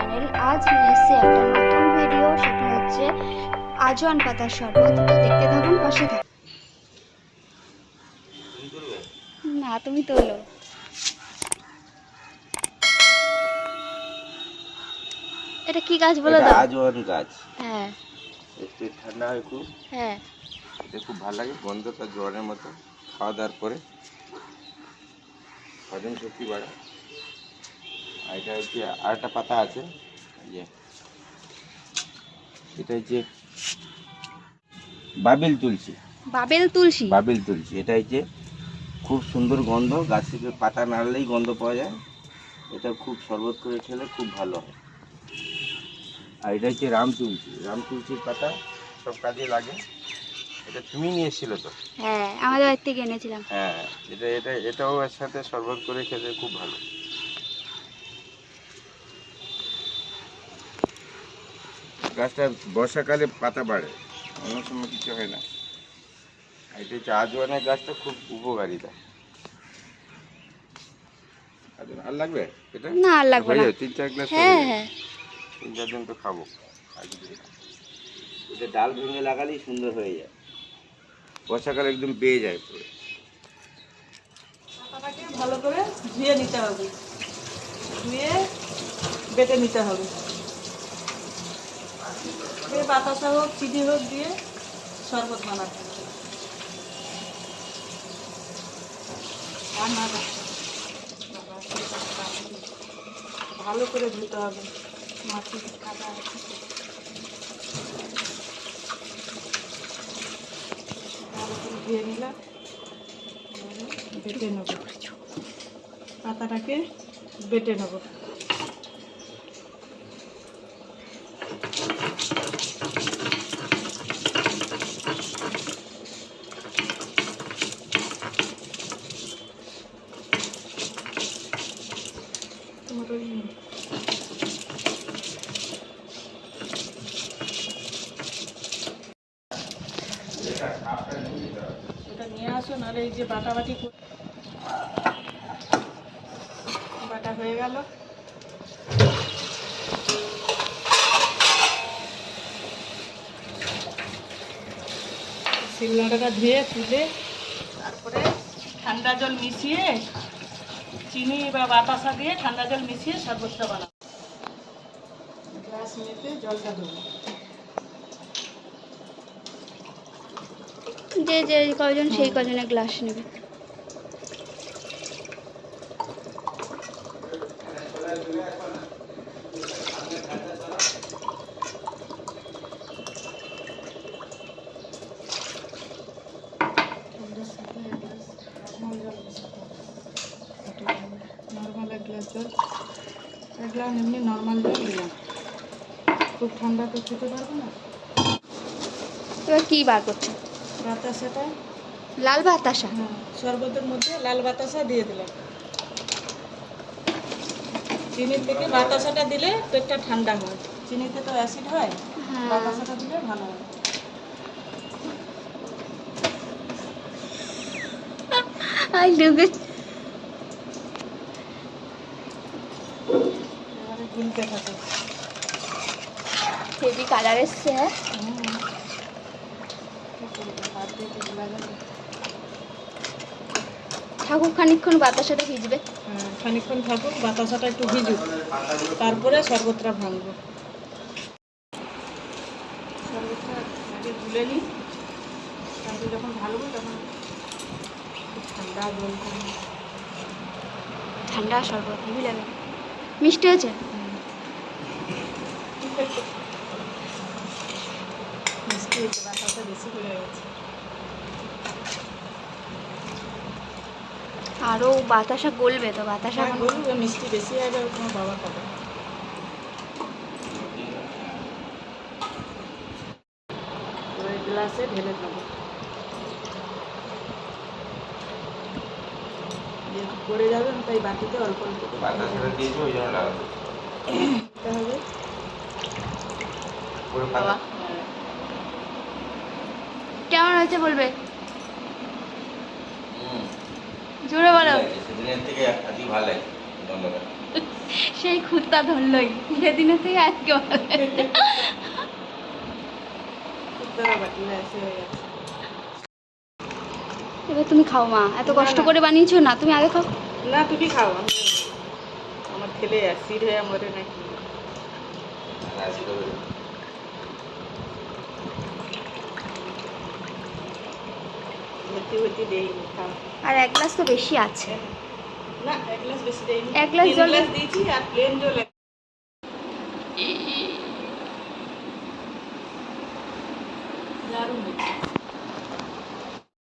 Channel. আজ নিয়ে এসেছি একটা নতুন ভিডিও, সেটা হচ্ছে আজওয়ান পাতার শরবত। তো দেখতে থাকুন, পাশে থাকুন। না, তুমি তোলো। এটা কি গাছ বলো এটা তো? আজওয়ান গাছ। হ্যাঁ একটু ঠান্ডা হয় খুব, হ্যাঁ। এটা খুব ভালো লাগে, গন্ধটা জোয়ারের মতো। খাওয়া দাওয়ার পরে হজম শক্তি বাড়ায়। আর এটা হচ্ছে আর একটা পাতা আছে, ইয়ে, এটা হচ্ছে বাবিল তুলসী। বাবেল তুলসী। বাবিল তুলসী এটা হচ্ছে খুব সুন্দর গন্ধ, গাছ থেকে পাতা নাড়লেই গন্ধ পাওয়া যায়। এটা খুব শরবত করে খেলে খুব ভালো হয়। আর এটা হচ্ছে রাম তুলসী। রাম তুলসীর পাতা সব কাজে লাগে। এটা তুমি নিয়ে এসেছিলে তো? হ্যাঁ, আমাদের বাড়ি থেকে এনেছিলাম। হ্যাঁ, এটাও এর সাথে শরবত করে খেলে খুব ভালো। গাছটা বর্ষাকালে পাতা বাড়ে, অন্য সময় কিছু হয় না। আর এটা হচ্ছে আজওয়ানের গাছটা খুব উপকারিতা। আর লাগবে এটা? না, আর লাগবে হয়ে না। যাবে, 3-4 গ্লাস তো হ্যাঁ হয়ে যাবে। হ্যাঁ। 3-4 দিন তো খাবো। আর কিছু না। এটা ডাল ভেঙে লাগালেই সুন্দর হয়ে যায়, বর্ষাকালে একদম পেয়ে যায় পুরো। পাতাটাকে ভালো করে ধুয়ে নিতে হবে, ধুয়ে বেটে নিতে হবে। দিয়ে বাতাসা হোক চিনি হোক দিয়ে শরবত বানাতে হবে। আর না ভালো করে ধুতে হবে, মাটি কাদা আছে। ভালো করে ধুয়ে নিলাম, বেটে নেব, পাতাটাকে বেটে নেব। এটা নিয়ে আসো, নাহলে এই যে বাটাবাটি বাটা হয়ে গেল। শিলনোড়াটা ধুয়ে তুলে তারপরে ঠান্ডা জল মিশিয়ে চিনি বা বাতাসা দিয়ে ঠান্ডা জল মিশিয়ে শরবতটা বানাবো। গ্লাস মেপে জলটা দেবো। যে যে কয়জন সেই কজনের গ্লাস নেবে। নর্মাল এক গ্লাস জল, এক গ্লাস এমনি নর্মাল জল দিলাম। খুব ঠান্ডা তো খেতে পারবো না। এবার কি বার করছো? বাতাসাটা, লাল বাতাসা। হ্যাঁ, শরবতের মধ্যে লাল বাতাসা দিয়ে দিলাম। চিনির থেকে বাতাসাটা দিলে পেটটা ঠান্ডা হয়, চিনিতে তো অ্যাসিড হয়, হ্যাঁ। বাতাসাটা দিলে ভালো হয়। আই ডুবে। এবারে গুলতে থাকে। হেভি কালার এসছে। হ্যাঁ, কি করবো, হাত দিয়ে তো গুলা যাবে। ঠাকুর খানিকক্ষণ বাতাসাটা ভিজবে। হ্যাঁ, খানিকক্ষণ থাকুক, বাতাসাটা একটু ভিজুক, তারপরে শরবতটা ভাঙবো। শরবতটা আগে গুলে নিই, তারপরে যখন ঢালবো তখন খুব ঠান্ডা জল করবো। ঠান্ডা শরবত হেভি লাগে। মিষ্টি হয়েছে? মিষ্টি হয়েছে, বাতাসা বেশি করে গেছে। আরও বাতাসা গলবে তো, বাতাসা হ্যাঁ, এখন গরু মিষ্টি বেশি হবে, তোমার বাবা খাবে। ওই গ্লাসে ঢেলে দেবো, যেহেতু পড়ে যাবে তাই বাটিতে অল্প অল্প করে বাতাসটা দিয়েছি ওই জন্য লাগাতে দিতে হবে। পুরো পাতা। কেমন হয়েছে বলবে, হুম, জোরে বলো। সেদিনের থেকে আজই ভালো লাগে। ধন্যবাদ। সেই খুঁতটা ধরলই সেদিনের থেকে আজকে খুদ্দারা বাটি না এসে হয়ে গেছে। এবার তুমি খাও মা, এত না, কষ্ট না। করে বানিয়েছো না, তুমি আগে খাও। না তুমি খাও, আমি আমার খেলে অ্যাসিড হয়ে মরে নাকি। আর আজকে হবে। ভর্তি ভর্তি দেইনি, খাও। আর এক গ্লাস তো বেশি আছে। না, এক গ্লাস বেশি দেইনি, এক গ্লাস 3 জল- গ্লাস দিয়েছি আর প্লেন জল